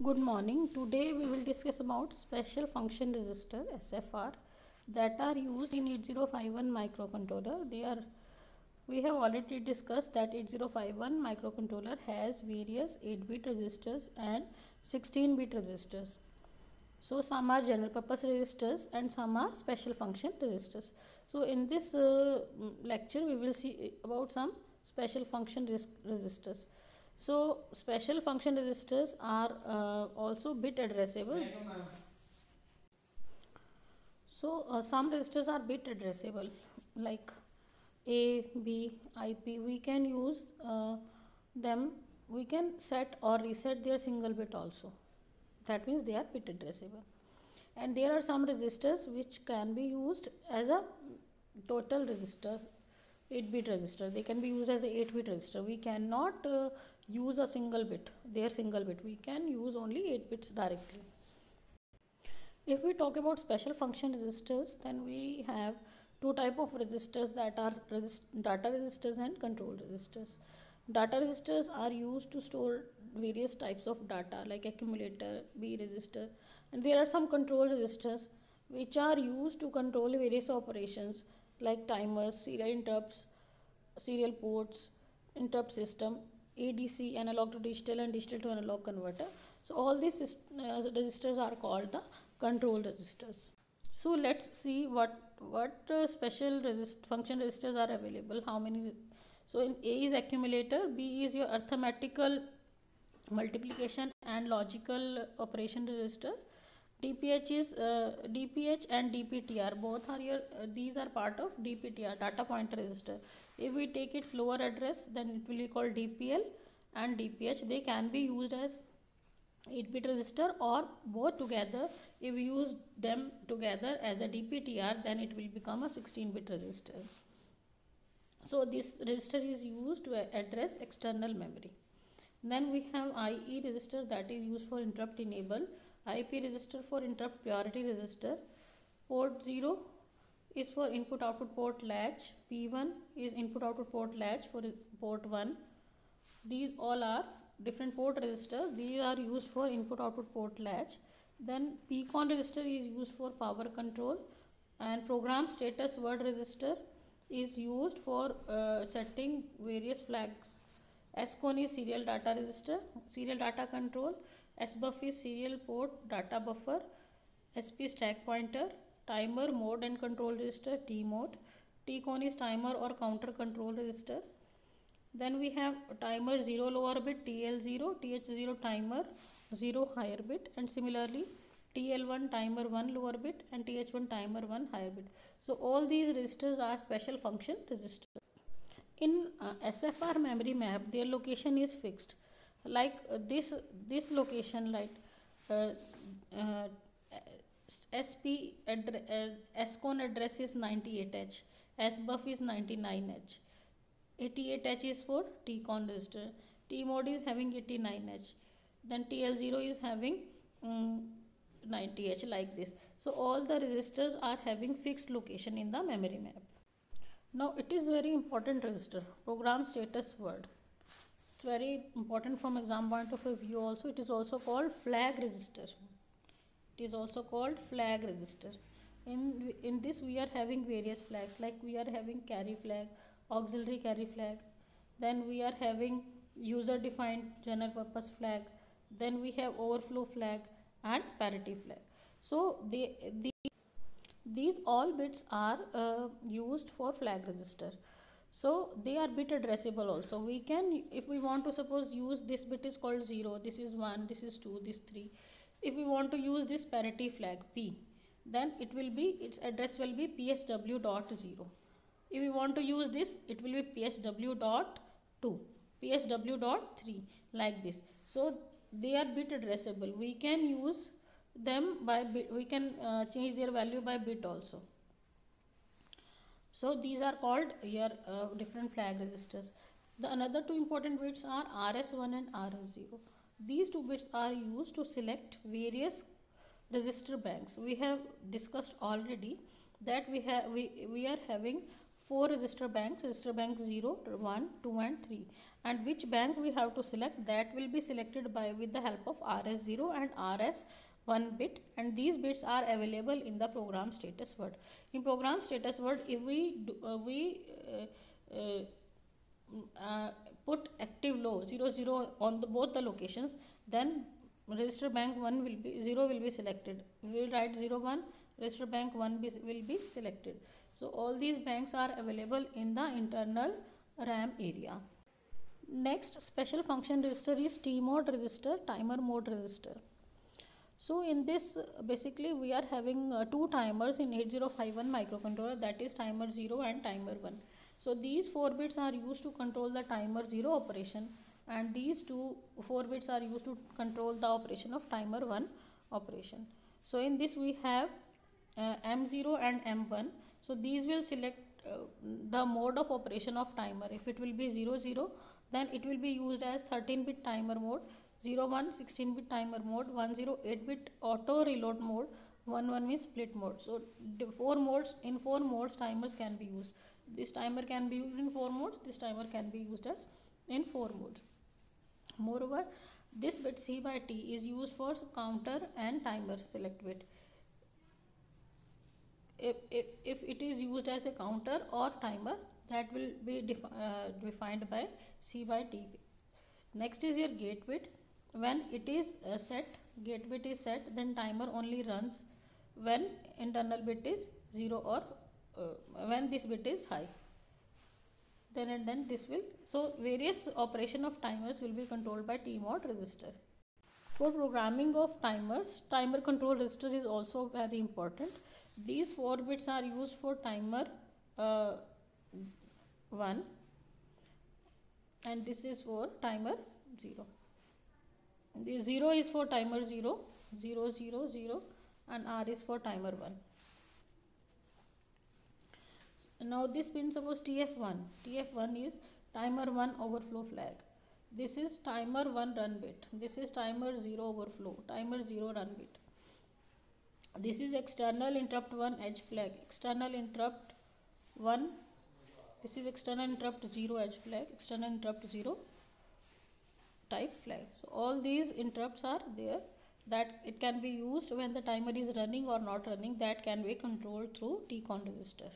Good morning. Today we will discuss about special function register SFR that are used in 8051 microcontroller. We have already discussed that 8051 microcontroller has various 8-bit registers and 16-bit registers. So some are general purpose registers and some are special function registers. So in this lecture we will see about some special function registers. So special function registers are also bit addressable. So some registers are bit addressable like A, B, IP. We can use them. We can set or reset their single bit also. That means they are bit addressable. And there are some registers which can be used as a total register, 8-bit register. They can be used as a 8-bit register. We cannot use a single bit, their single bit. We can use only 8 bits directly. If we talk about special function registers, then we have two type of registers, that are data registers and control registers. Data registers are used to store various types of data like accumulator, B register, and there are some control registers which are used to control various operations like timers, serial interrupts, serial ports, interrupt system, ADC, analog to digital, and digital to analog converter. So all these registers are called the control registers. So let's see what special function registers are available. How many? So in A is accumulator, B is your arithmetical multiplication and logical operation register. DPH is DPH and DPTR, both are your these are part of DPTR, data pointer register. If we take its lower address, then it will be called DPL and DPH. They can be used as 8-bit register or both together. If we use them together as a DPTR, then it will become a 16-bit register. So this register is used to address external memory. Then we have IE register, that is used for interrupt enable. IP register for interrupt priority register. Port 0 is for input output port latch. P1 is input output port latch for port 1. These all are different port registers. These are used for input output port latch. Then PCON register is used for power control, and program status word register is used for setting various flags. SCON is serial data register, serial data control. SBUF is serial port data buffer. SP stack pointer. Timer mode and control register, T mode. TCON is timer or counter control register. Then we have timer 0 lower bit, TL0, TH0 timer 0 higher bit, and similarly TL1 timer 1 lower bit and TH1 timer 1 higher bit. So all these registers are special function registers. In SFR memory map, their location is fixed. Like this location, like uh, uh, SP SCON address is 98H, SBUF is 99H. 88H is for TCON register. T mode is having 89H. Then TL0 is having 90H, like this. So all the registers are having fixed location in the memory map. Now it is very important register, program status word. It's very important from exam point of view also. It is also called flag register. It is also called flag register. In this we are having various flags, like we are having carry flag, auxiliary carry flag, then we are having user defined general purpose flag, then we have overflow flag and parity flag. So these all bits are used for flag register. So they are bit addressable also. We can, if we want to suppose use this bit is called 0, this is 1, this is 2, this 3. If we want to use this parity flag P, then it will be, its address will be PSW.0. If we want to use this, it will be PSW.2, PSW.3, like this. So they are bit addressable. We can use them by bit, we can change their value by bit also. So these are called here different flag registers. The another two important bits are RS1 and RS0. These two bits are used to select various register banks. We have discussed already that we are having four register banks, register bank 0, 1, 2 and 3, and which bank we have to select, that will be selected by with the help of RS0 and RS1 bit, and these bits are available in the program status word. In program status word, if put active low 00 on both the locations, then register bank 1 will be 0 will be selected. We will write 01, register bank 1 will be selected. So all these banks are available in the internal RAM area. Next special function register is T mode register, timer mode register. So in this basically we are having two timers in 8051 microcontroller, that is timer 0 and timer 1. So these 4 bits are used to control the timer 0 operation, and these 4 bits are used to control the operation of timer 1 operation. So in this we have M0 and M1. So these will select the mode of operation of timer. If it will be 00, then it will be used as 13-bit timer mode, 01 16-bit timer mode, 10 8-bit auto reload mode, 11 means split mode. So in 4 modes timers can be used. This timer can be used in 4 modes, this timer can be used as in 4 modes. Moreover, this bit C by T is used for counter and timer select bit. If it is used as a counter or timer, that will be defined by C by T. Next is your gate bit. When it is set, gate bit is set, then timer only runs when internal bit is 0 or when this bit is high. Then this will, so various operation of timers will be controlled by T mode register. For programming of timers, timer control register is also very important. These 4 bits are used for timer 1, and this is for timer 0. The 0 is for timer 0, 0, 0, 0, and R is for timer 1. Now this pin, suppose TF1. TF1 is timer 1 overflow flag. This is timer 1 run bit. This is timer 0 overflow, timer 0 run bit. This is external interrupt 1 edge flag, external interrupt 1. This is external interrupt 0 edge flag, external interrupt 0 type flag. So all these interrupts are there, that it can be used when the timer is running or not running, that can be controlled through TCON register.